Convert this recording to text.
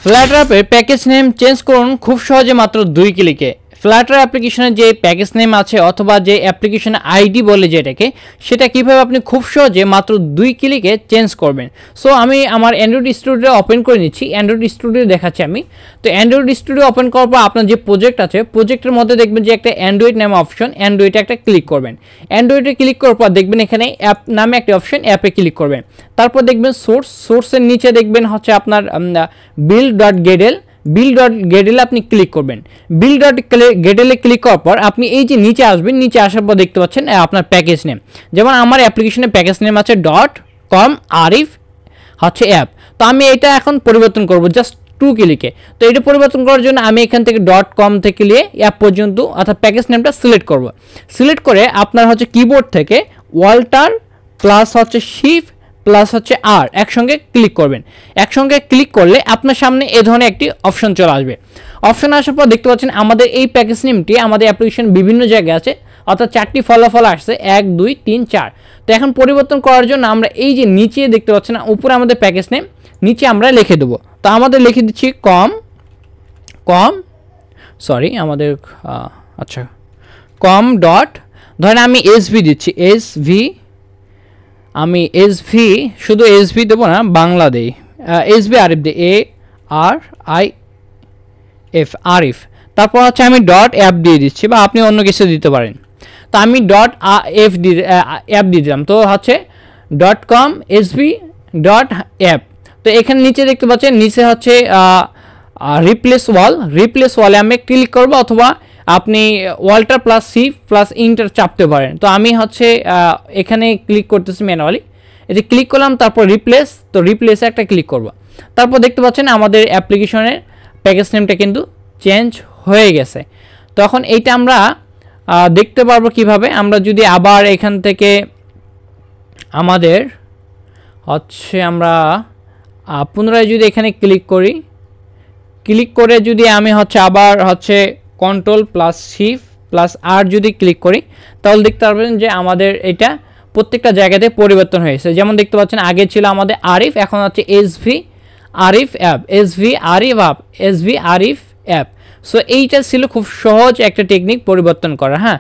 Flutter অ্যাপের package name change করুন খুব সহজে মাত্র 2 ক্লিকে। ফ্লাটার অ্যাপ্লিকেশনের যে প্যাকেজ নেম আছে অথবা যে অ্যাপ্লিকেশন আইডি বলে যেটাকে, সেটা কীভাবে আপনি খুব সহজে মাত্র 2 ক্লিকে চেঞ্জ করবেন। সো আমি আমার অ্যান্ড্রয়েড স্টুডিও ওপেন করে নিচ্ছি, অ্যান্ড্রয়েড স্টুডিও দেখাচ্ছি আমি। তো অ্যান্ড্রয়েড স্টুডিও ওপেন করার পর আপনার যে প্রজেক্ট আছে, প্রজেক্টের মধ্যে দেখবেন যে একটা অ্যান্ড্রয়েড নামে অপশন, অ্যান্ড্রয়েডে একটা ক্লিক করবেন। অ্যান্ড্রয়েডে ক্লিক করার পর দেখবেন এখানে অ্যাপ নামে একটা অপশন, অ্যাপে ক্লিক করবেন। তারপর দেখবেন সোর্সের নিচে দেখবেন হচ্ছে আপনার build.gdl, build.gdl আপনি ক্লিক করবেন। build.gdl এ ক্লিক করার পর আপনি এই যে নিচে আসবেন, নিচে আসার পর দেখতে পাচ্ছেন আপনার প্যাকেজ নেম। যেমন আমার অ্যাপ্লিকেশনের প্যাকেজ নেম আছে .com arif হচ্ছে অ্যাপ। তো আমি এটা এখন পরিবর্তন করব জাস্ট 2 ক্লিকে। তো এটা পরিবর্তন করার জন্য আমি এখান থেকে .com থেকে নিয়ে অ্যাপ পর্যন্ত অর্থাৎ প্যাকেজ নেমটা সিলেক্ট করব। সিলেক্ট করে আপনার হচ্ছে কিবোর্ড থেকে ওয়াল্টার প্লাস হচ্ছে শিফট প্লাস হচ্ছে আর একসঙ্গে ক্লিক করবেন। একসঙ্গে ক্লিক করলে আপনার সামনে এই ধরনের একটি অপশন চলে আসবে। অপশন আসার পর দেখতে পাচ্ছেন আমাদের এই প্যাকেজ নেমটি আমাদের অ্যাপ্লিকেশন বিভিন্ন জায়গায় আছে, অর্থাৎ 4টি ফলাফল আসছে 1 2 3 4। তো এখন পরিবর্তন করার জন্য আমরা এই যে নিচে দেখতে পাচ্ছেন উপরে আমাদের প্যাকেজ নেম, নিচে আমরা লিখে দেবো। তো আমাদের লিখে দিচ্ছি কম ডট, ধরেন আমি এসভি দিচ্ছি, আমি এসভি শুধু এসভি দেবো না, বাংলা দেই, এসভি আরিফ দিই, ARIF আরিফ। তারপর হচ্ছে আমি .অ্যাপ দিয়ে দিচ্ছি, বা আপনি অন্য কিছু দিতে পারেন। তো আমি .অ্যাপ দিয়ে দিলাম। তো হচ্ছে .com sv.app। তো এখানে নিচে দেখতে পাচ্ছেন, নিচে হচ্ছে রিপ্লেস ওয়ালে আমি ক্লিক করব, অথবা আপনি ওয়াল্টার প্লাস সি প্লাস ইন্টার চাপতে পারেন। তো আমি হচ্ছে এখানে ক্লিক করতেছি ম্যানুয়ালি, এতে ক্লিক করলাম, তারপর রিপ্লেস, তো রিপ্লেসে একটা ক্লিক করব। তারপর দেখতে পাচ্ছেন আমাদের অ্যাপ্লিকেশনের প্যাকেজ নেমটা কিন্তু চেঞ্জ হয়ে গেছে। তখন এইটা আমরা দেখতে পারবো কিভাবে, আমরা যদি আবার এখান থেকে আমাদের হচ্ছে আমরা পুনরায় যদি এখানে ক্লিক করি, ক্লিক করে যদি আমি হচ্ছে আবার হচ্ছে কন্ট্রোল প্লাস শিফট প্লাস আর যদি ক্লিক করি, তাহলে দেখতে পারবেন যে আমাদের এটা প্রত্যেকটা জায়গাতে পরিবর্তন হয়েছে। যেমন দেখতে পাচ্ছেন আগে ছিল আমাদের আরিফ, এখন হচ্ছে এসভি আরিফ অ্যাপ। সো এইটা ছিল খুব সহজ একটা টেকনিক পরিবর্তন করা। হ্যাঁ।